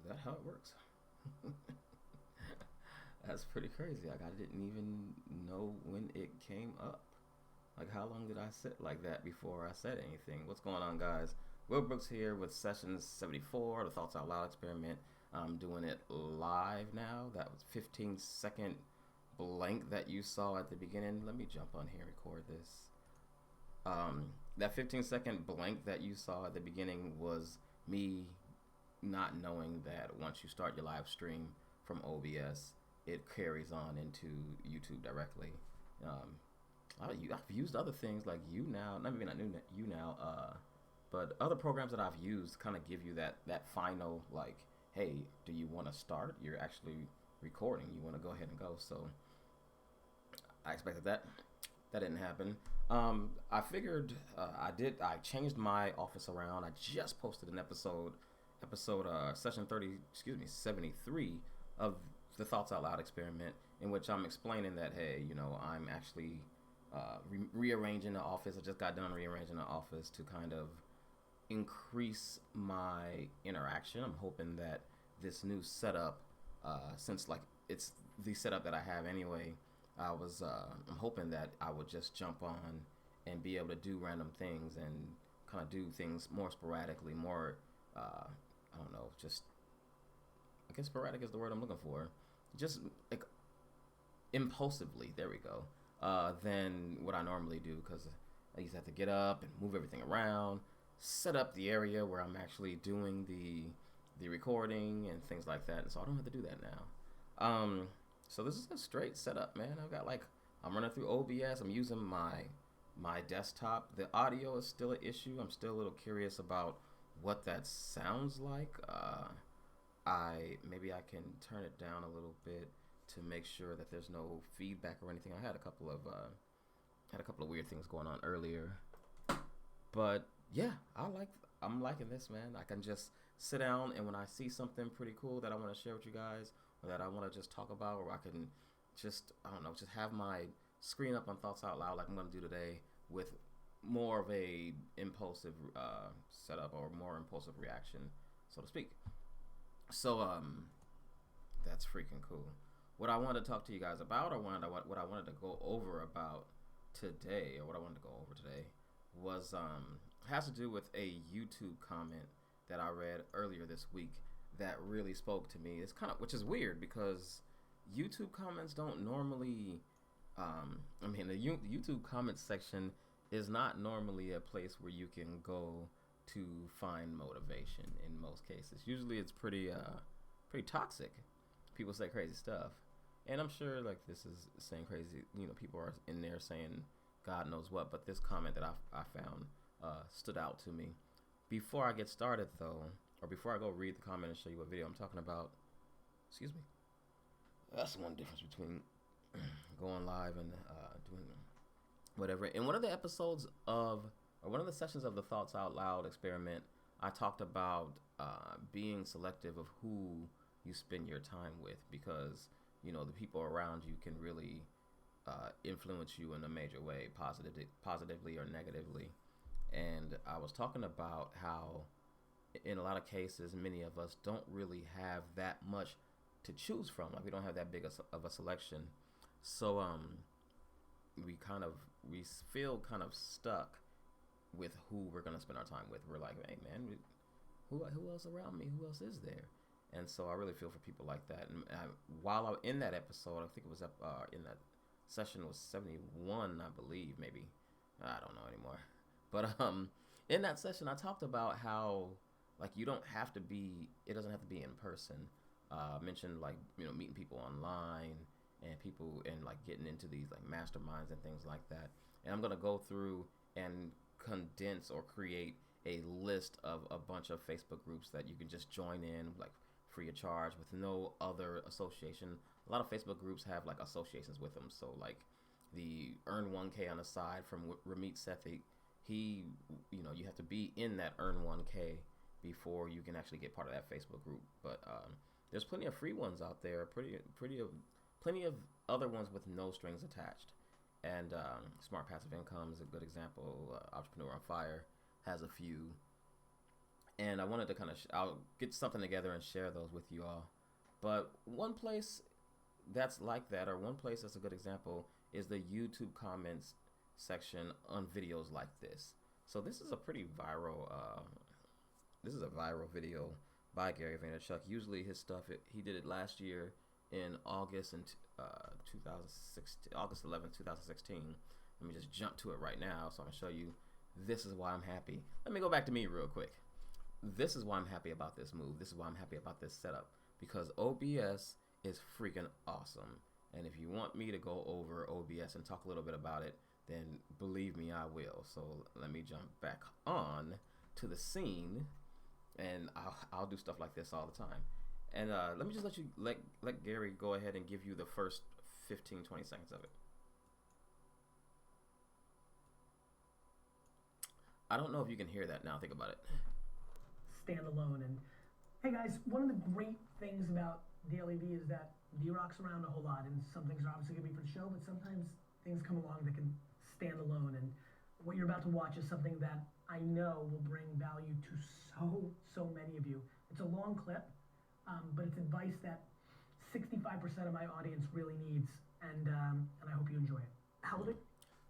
Is that how it works? That's pretty crazy. Like I didn't even know when it came up. Like how long did I sit like that before I said anything? What's going on, guys? Will Brooks here with session 74, the Thoughts Out Loud experiment. I'm doing it live now. That was 15-second blank that you saw at the beginning. Let me jump on here and record this. That 15-second blank that you saw at the beginning was me not knowing that once you start your live stream from OBS, it carries on into YouTube directly. Um, I've used other things like YouNow, not maybe not new YouNow, but other programs that I've used kind of give you that final like, hey, do you want to start? You're actually recording. You want to go ahead and go. So I expected that. That didn't happen. I figured I changed my office around. I just posted an episode session 30, excuse me, 73 of the Thoughts Out Loud experiment, in which I'm explaining that, hey, I'm actually rearranging the office. I just got done rearranging the office to kind of increase my interaction. I'm hoping that this new setup, since like it's the setup that I have anyway, I'm hoping that I would just jump on and be able to do random things and kind of do things more sporadically, more I don't know, just I guess sporadic is the word I'm looking for. Just like impulsively, there we go. Than what I normally do, because I used to have to get up and move everything around, set up the area where I'm actually doing the recording and things like that, and so I don't have to do that now. So this is a straight setup, man. I'm running through OBS. I'm using my desktop. The audio is still an issue. I'm still a little curious about what that sounds like. Maybe I can turn it down a little bit to make sure that there's no feedback or anything. I had a couple of weird things going on earlier, but yeah, I'm liking this, man. I can just sit down, and when I see something pretty cool that I want to share with you guys, or that I want to just talk about, or I can just I don't know, just have my screen up on Thoughts Out Loud like I'm going to do today, with more of a impulsive setup or more impulsive reaction, so to speak. So that's freaking cool. What I wanted to talk to you guys about, or what I wanted to go over about today, or what I wanted to go over today, was has to do with a YouTube comment that I read earlier this week that really spoke to me. It's kind of, which is weird because YouTube comments don't normally. The YouTube comments section is not normally a place where you can go to find motivation. In most cases, usually it's pretty toxic. People say crazy stuff, and I'm sure like this is saying crazy. People are in there saying God knows what. But this comment that I found stood out to me. Before I get started, though, or before I go read the comment and show you what video I'm talking about, excuse me. That's one difference between going live and doing whatever. In one of the episodes of, or one of the sessions of the Thoughts Out Loud experiment, I talked about being selective of who you spend your time with, because the people around you can really influence you in a major way, positively or negatively. And I was talking about how in a lot of cases, many of us don't really have that much to choose from. Like we don't have that big of a selection. So we feel kind of stuck with who we're gonna spend our time with. We're like, hey man, who else around me? Who else is there? And so I really feel for people like that. And while I'm in that episode, I think it was in that session was 71, I believe, maybe. I don't know anymore. But in that session, I talked about how like you don't have to be. It doesn't have to be in person. Mentioned like meeting people online and people and like getting into these like masterminds and things like that. And I'm gonna go through and condense or create a list of a bunch of Facebook groups that you can just join in like free of charge with no other association. A lot of Facebook groups have like associations with them. So like the Earn 1K on the side from Ramit Sethi, he you have to be in that Earn 1K before you can actually get part of that Facebook group. But there's plenty of free ones out there. Plenty of other ones with no strings attached. And Smart Passive Income is a good example. Entrepreneur on Fire has a few. and I wanted to kind of I'll get something together and share those with you all. But one place that's like that, or one place that's a good example, is the YouTube comments section on videos like this. So this is a pretty viral. This is a viral video by Gary Vaynerchuk. Usually his stuff, he did it last year in August and 2016, August 11th, 2016. Let me just jump to it right now, so I'm gonna show you. This is why I'm happy. Let me go back to me real quick. This is why I'm happy about this move. This is why I'm happy about this setup, because OBS is freaking awesome. And if you want me to go over OBS and talk a little bit about it, then believe me, I will. So let me jump back on to the scene, and I'll do stuff like this all the time. And let me just let Gary go ahead and give you the first 15-20 seconds of it. I don't know if you can hear that now. Think about it. Stand alone. And hey guys, one of the great things about DailyVee is that D-Rock's around a whole lot, and some things are obviously going to be for the show, but sometimes things come along that can stand alone. And what you're about to watch is something that I know will bring value to so many of you. It's a long clip, but it's advice that 65% of my audience really needs, and I hope you enjoy it. How old?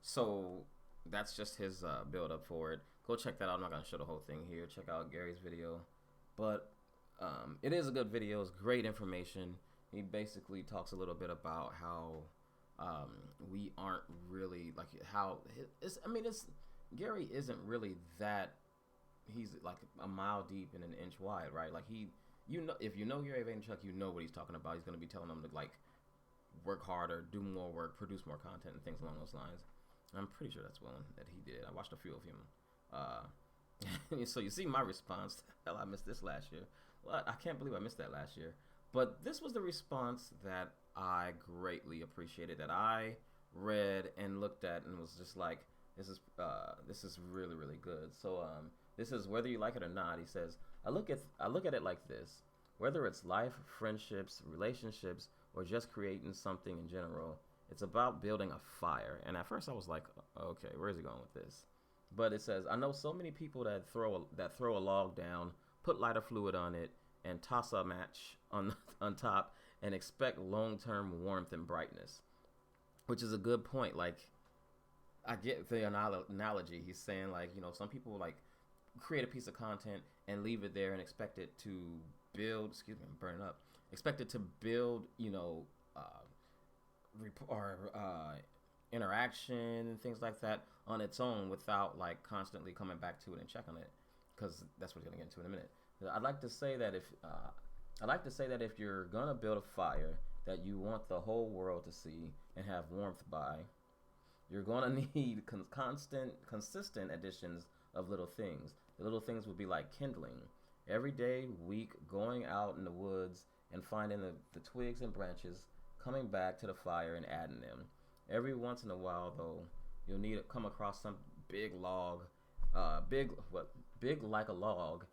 So that's just his build up for it. Go check that out. I'm not going to show the whole thing here. Check out Gary's video. But it is a good video. It's great information. He basically talks a little bit about how we aren't really, like, how Gary isn't really that, he's like a mile deep and an inch wide, right? Like if you know Gary Vaynerchuk, you know what he's talking about. He's going to be telling them to, like, work harder, do more work, produce more content, and things along those lines. I'm pretty sure that's one that he did. I watched a few of him. So you see my response. Hell, I missed this last year. Well, I can't believe I missed that last year. But this was the response that I greatly appreciated, that I read and looked at and was just like, this is really, really good. So this is whether you like it or not. He says, I look at it like this: whether it's life, friendships, relationships, or just creating something in general, it's about building a fire. And at first I was like, okay, where's he going with this? But it says, I know so many people that throw a log down, put lighter fluid on it, and toss a match on top and expect long-term warmth and brightness, which is a good point. Like, I get the analogy. He's saying, like, you know, some people, like, create a piece of content and leave it there and expect it to build, I'm burning up, expect it to build, you know, interaction and things like that on its own without, like, constantly coming back to it and checking it, because that's what we're gonna get into in a minute. I'd like to say that if you're gonna build a fire that you want the whole world to see and have warmth by, you're gonna need consistent additions of little things. The little things would be like kindling. Every day, week, going out in the woods and finding the twigs and branches, coming back to the fire and adding them. Every once in a while, though, you'll need to come across some big log, big like a log,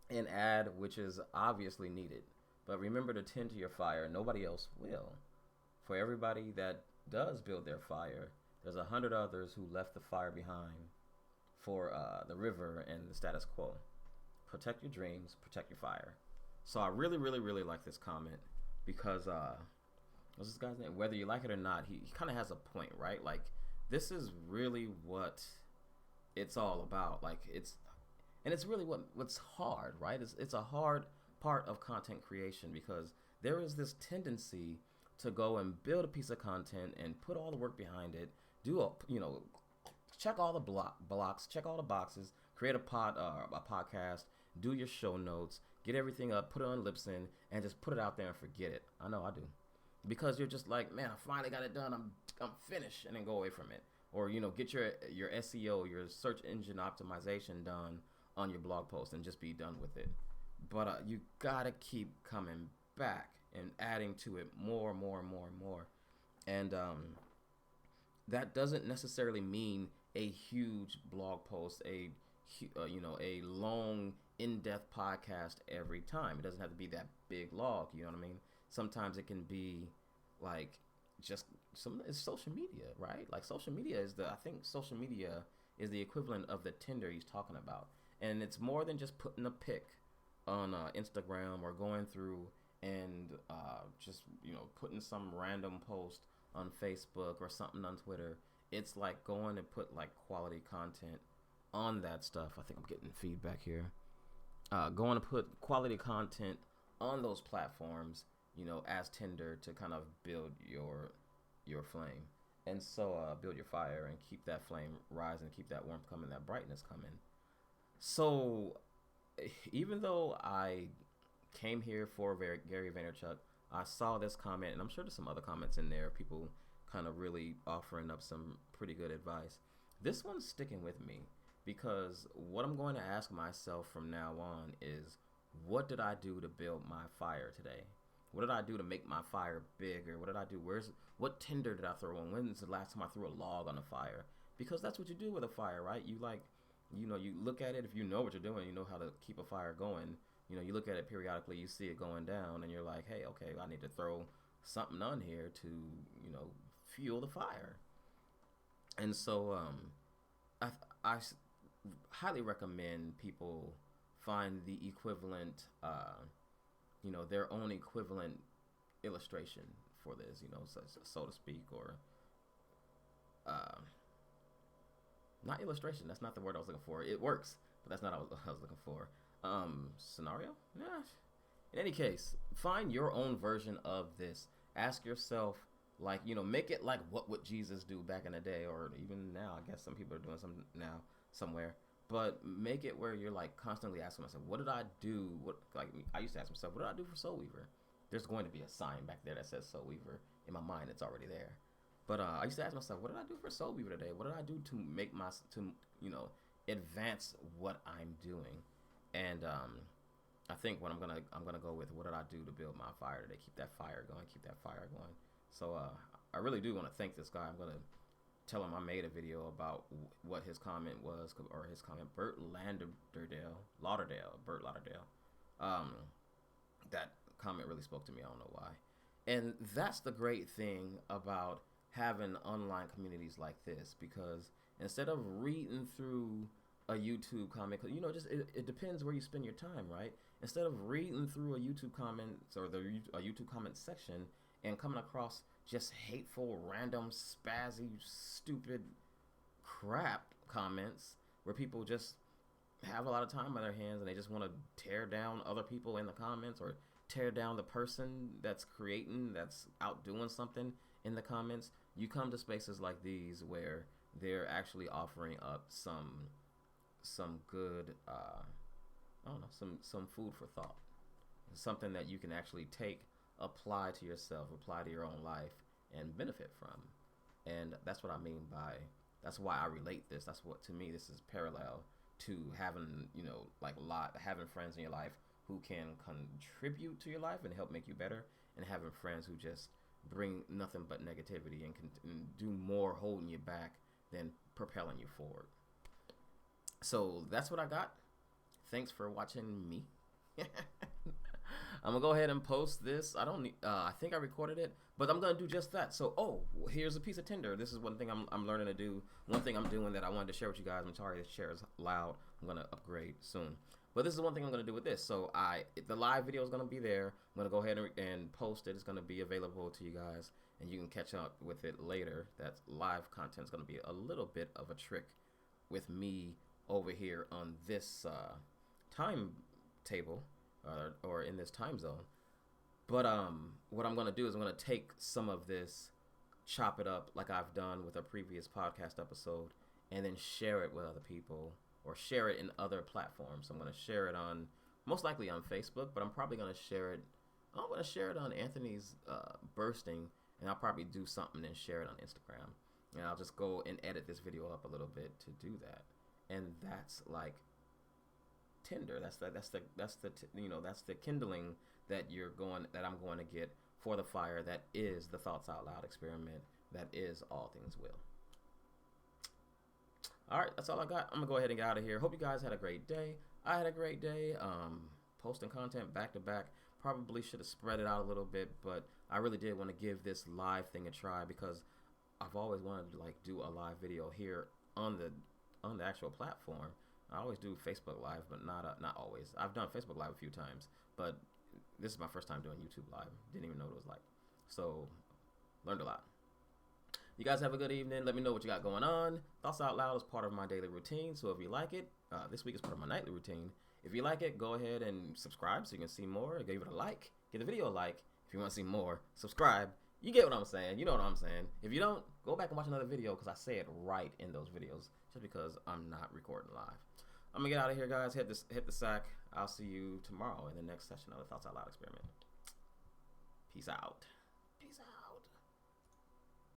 and add, which is obviously needed. But remember to tend to your fire. Nobody else will. For everybody that does build their fire, there's 100 others who left the fire behind for the river and the status quo. Protect your dreams, protect your fire. So I really, really, really like this comment, because what's this guy's name? Whether you like it or not, he kind of has a point, right? Like, this is really what it's all about. Like, it's really what's hard, right? It's a hard part of content creation, because there is this tendency to go and build a piece of content and put all the work behind it, check all the blocks, check all the boxes, create a podcast, do your show notes, get everything up, put it on Libsyn, and just put it out there and forget it. I know I do, because you're just like, man, I finally got it done. I'm finished, and then go away from it. Or, you know, get your SEO, your search engine optimization done on your blog post and just be done with it. But you gotta keep coming back and adding to it more and more and more and more. And that doesn't necessarily mean a huge blog post, a long, in-depth podcast every time. It doesn't have to be that big log, you know what I mean? Sometimes it can be like just it's social media, right? Like, social media is the equivalent of the Tinder he's talking about. And it's more than just putting a pic on Instagram or going through and just, putting some random post on Facebook or something on Twitter. It's like going and put like quality content on that stuff. I think I'm getting feedback here. Going to put quality content on those platforms, as Tinder, to kind of build your flame. And so build your fire and keep that flame rising, keep that warmth coming, that brightness coming. So even though I came here for Gary Vaynerchuk, I saw this comment, and I'm sure there's some other comments in there, people kind of really offering up some pretty good advice. This one's sticking with me because what I'm going to ask myself from now on is, what did I do to build my fire today? What did I do to make my fire bigger? What did I do? What tinder did I throw on? When's the last time I threw a log on a fire? Because that's what you do with a fire, right? You look at it. If you know what you're doing, you know how to keep a fire going. You look at it periodically, you see it going down, and you're like, hey, okay, I need to throw something on here to, fuel the fire. And so I highly recommend people find the equivalent, their own equivalent illustration for this, so to speak, or not illustration. That's not the word I was looking for. It works, but that's not what I was looking for. Scenario? Yeah. In any case, find your own version of this. Ask yourself, make it like, what would Jesus do back in the day, or even now? I guess some people are doing something now somewhere. But make it where you're like constantly asking myself, what did I do? I used to ask myself, what did I do for Soul Weaver? There's going to be a sign back there that says Soul Weaver. In my mind, it's already there. But I used to ask myself, what did I do for Soul Weaver today? What did I do to make advance what I'm doing? And I think what I'm gonna go with, what did I do to build my fire today? Keep that fire going. So I really do want to thank this guy. I'm gonna tell him I made a video about what his comment was, or his comment, Burt Lauderdale. That comment really spoke to me. I don't know why. And that's the great thing about having online communities like this, because instead of reading through a YouTube comment, it depends where you spend your time, right? Instead of reading through a YouTube comments or a YouTube comment section and coming across just hateful, random, spazzy, stupid crap comments where people just have a lot of time on their hands and they just want to tear down other people in the comments, or tear down the person that's out doing something in the comments, you come to spaces like these where they're actually offering up some good, some food for thought, something that you can actually take, apply to yourself, apply to your own life, and benefit from. And that's what I mean by, that's why I relate this. That's what, to me, this is parallel to having, having friends in your life who can contribute to your life and help make you better, and having friends who just bring nothing but negativity and can do more holding you back than propelling you forward. So that's what I got. Thanks for watching me. I'm gonna go ahead and post this. I think I recorded it, but I'm gonna do just that. So, here's a piece of Tinder. This is one thing I'm learning to do. One thing I'm doing that I wanted to share with you guys. I'm sorry this share is loud. I'm gonna upgrade soon. But this is one thing I'm gonna do with this. So the live video is gonna be there. I'm gonna go ahead and post it. It's gonna be available to you guys, and you can catch up with it later. That live content is gonna be a little bit of a trick with me over here on this time table, or in this time zone. But what I'm gonna do is I'm gonna take some of this, chop it up like I've done with a previous podcast episode, and then share it with other people, or share it in other platforms. I'm gonna share it most likely on Facebook, but I'm probably gonna share it. I'm gonna share it on Anthony's Bursting, and I'll probably do something and share it on Instagram. And I'll just go and edit this video up a little bit to do that. And that's like Tinder. That's the kindling that I'm going to get for the fire that is the Thoughts Out Loud experiment, that is All Things Will. All right, that's all I got. I'm gonna go ahead and get out of here. Hope you guys had a great day. I had a great day. Posting content back to back. Probably should have spread it out a little bit, but I really did want to give this live thing a try, because I've always wanted to do a live video here on the actual platform. I always do Facebook Live, but not always. I've done Facebook Live a few times, but this is my first time doing YouTube Live. Didn't even know what it was like. So, learned a lot. You guys have a good evening. Let me know what you got going on. Thoughts Out Loud is part of my daily routine, so if you like it, this week is part of my nightly routine. If you like it, go ahead and subscribe so you can see more. Give it a like. Give the video a like. If you want to see more, subscribe. You get what I'm saying. You know what I'm saying. If you don't, go back and watch another video because I say it right in those videos just because I'm not recording live. I'm going to get out of here, guys. Hit the sack. I'll see you tomorrow in the next session of the Thoughts Out Loud experiment. Peace out.